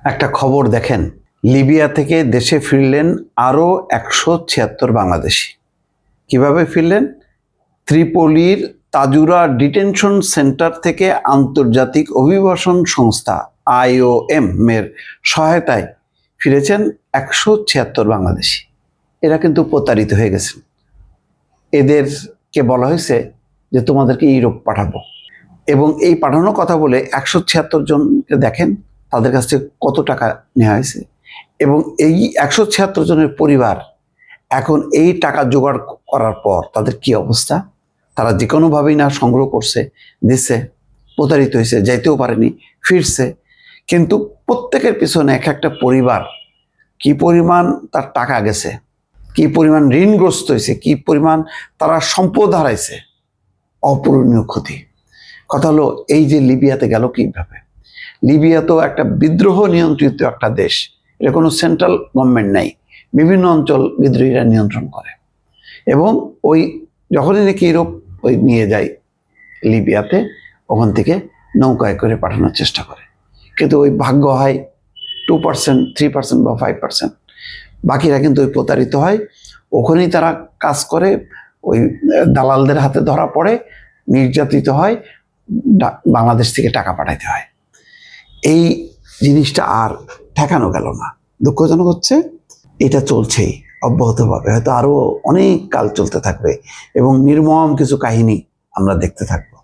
একটা খবর দেখেন, লিবিয়া থেকে দেশে ফিরলেন আরও 176 বাংলাদেশি। কিভাবে ফিরলেন? ত্রিপোলির তাজুরা ডিটেনশন সেন্টার থেকে আন্তর্জাতিক অভিবাসন সংস্থা IOM এর সহায়তায় ফিরেছেন 176 বাংলাদেশি। এরা কিন্তু প্রতারিত হয়ে গেছেন। এদেরকে বলা হয়েছে যে তোমাদেরকে ইউরোপ পাঠাবো, এবং এই পাঠানোর কথা বলে 176 জনকে দেখেন তাদের কাছ থেকে কত টাকা নেওয়া হয়েছে। এবং এই 176 জনের পরিবার এখন এই টাকা জোগাড় করার পর তাদের কি অবস্থা? তারা যে কোনোভাবেই না সংগ্রহ করছে, দিচ্ছে, প্রতারিত হয়েছে, যাইতেও পারেনি, ফিরছে। কিন্তু প্রত্যেকের পিছনে এক একটা পরিবার কি পরিমাণ তার টাকা গেছে, কি পরিমাণ ঋণগ্রস্ত হয়েছে, কি পরিমাণ তারা সম্পদ হারাইছে, অপূরণীয় ক্ষতি। কথা হলো, এই যে লিবিয়াতে গেল কিভাবে? লিবিয়া তো একটা বিদ্রোহ নিয়ন্ত্রিত একটা দেশ, এটা কোনো সেন্ট্রাল গভর্নমেন্ট নেই, বিভিন্ন অঞ্চল বিদ্রোহীরা নিয়ন্ত্রণ করে। এবং ওই যখনই নাকি ইউরোপ ওই নিয়ে যায় লিবিয়াতে, ওখান থেকে নৌকায় করে পাঠানোর চেষ্টা করে, কিন্তু ওই ভাগ্য হয় 2%, 3% বা 5%, বাকিরা কিন্তু ওই প্রতারিত হয়। ওখানেই তারা কাজ করে, ওই দালালদের হাতে ধরা পড়ে, নির্যাতিত হয়, বাংলাদেশ থেকে টাকা পাঠাইতে হয়। এই জিনিসটা আর ঠেকানো গেল না। দুঃখজনক হচ্ছে, এটা চলছেই অব্যাহতভাবে, হয়তো আরো অনেক কাল চলতে থাকবে এবং নির্মম কিছু কাহিনী আমরা দেখতে থাকবো।